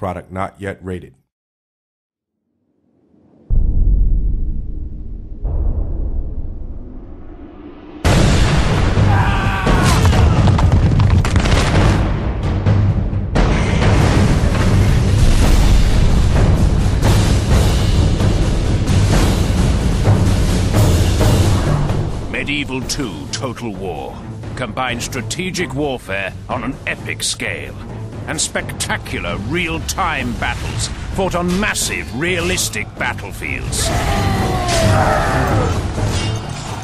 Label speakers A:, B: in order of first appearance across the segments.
A: Product not yet rated.
B: Medieval 2 Total War combines strategic warfare on an epic scale and spectacular real-time battles fought on massive, realistic battlefields.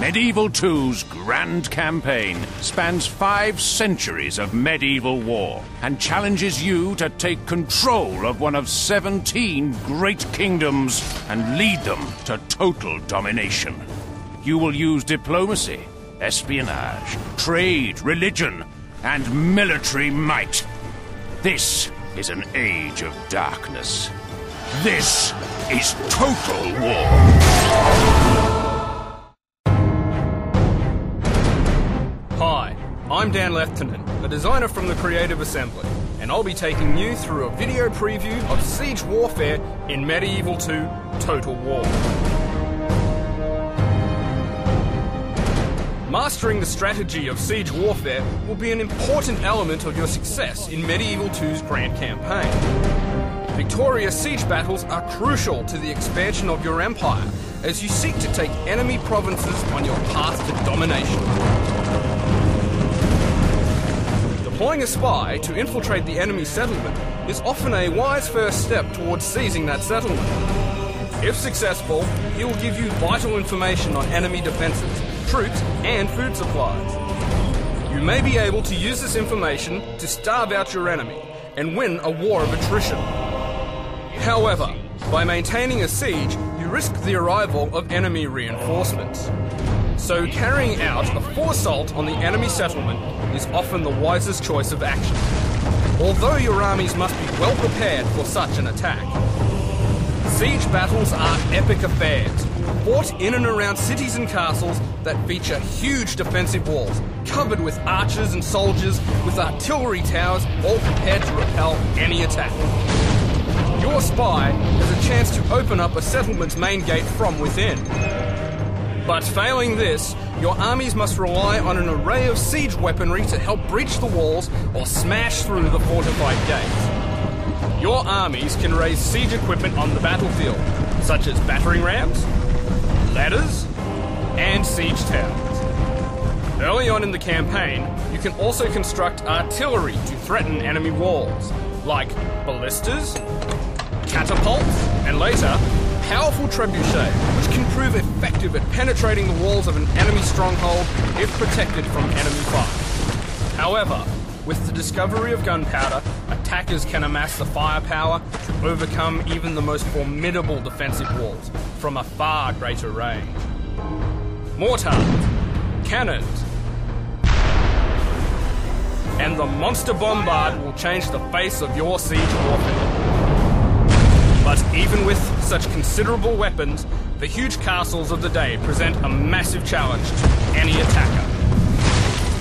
B: Medieval 2's grand campaign spans 5 centuries of medieval war and challenges you to take control of one of 17 great kingdoms and lead them to total domination. You will use diplomacy, espionage, trade, religion, and military might. This is an age of darkness. This is Total War.
C: Hi, I'm Dan Leftonen, a designer from the Creative Assembly, and I'll be taking you through a video preview of Siege Warfare in Medieval 2 Total War. Mastering the strategy of siege warfare will be an important element of your success in Medieval 2's grand campaign. Victorious siege battles are crucial to the expansion of your empire as you seek to take enemy provinces on your path to domination. Deploying a spy to infiltrate the enemy settlement is often a wise first step towards seizing that settlement. If successful, he will give you vital information on enemy defences, troops, and food supplies. You may be able to use this information to starve out your enemy and win a war of attrition. However, by maintaining a siege, you risk the arrival of enemy reinforcements. So carrying out a full assault on the enemy settlement is often the wisest choice of action. Although your armies must be well prepared for such an attack. Siege battles are epic affairs, fought in and around cities and castles that feature huge defensive walls, covered with archers and soldiers, with artillery towers, all prepared to repel any attack. Your spy has a chance to open up a settlement's main gate from within. But failing this, your armies must rely on an array of siege weaponry to help breach the walls or smash through the fortified gates. Your armies can raise siege equipment on the battlefield, such as battering rams, ladders, and siege towers. Early on in the campaign, you can also construct artillery to threaten enemy walls, like ballistas, catapults, and later, powerful trebuchets, which can prove effective at penetrating the walls of an enemy stronghold if protected from enemy fire. However, with the discovery of gunpowder, attackers can amass the firepower to overcome even the most formidable defensive walls from a far greater range. Mortars, cannons, and the monster bombard will change the face of your siege warfare. But even with such considerable weapons, the huge castles of the day present a massive challenge to any attacker.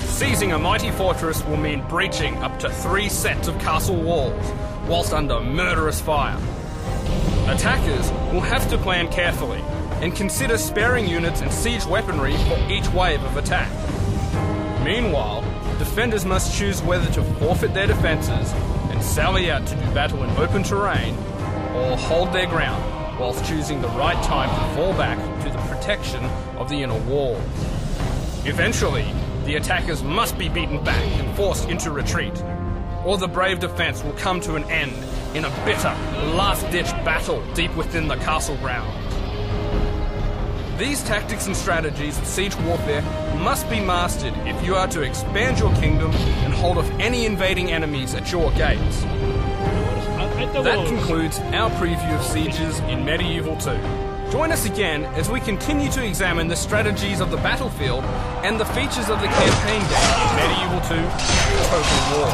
C: Seizing a mighty fortress will mean breaching up to 3 sets of castle walls, whilst under murderous fire. Attackers will have to plan carefully and consider sparing units and siege weaponry for each wave of attack. Meanwhile, defenders must choose whether to forfeit their defences and sally out to do battle in open terrain, or hold their ground whilst choosing the right time to fall back to the protection of the inner walls. Eventually, the attackers must be beaten back and forced into retreat, or the brave defence will come to an end in a bitter, last-ditch battle deep within the castle grounds. These tactics and strategies of siege warfare must be mastered if you are to expand your kingdom and hold off any invading enemies at your gates. That concludes our preview of sieges in Medieval 2. Join us again as we continue to examine the strategies of the battlefield and the features of the campaign game in Medieval 2 Total War.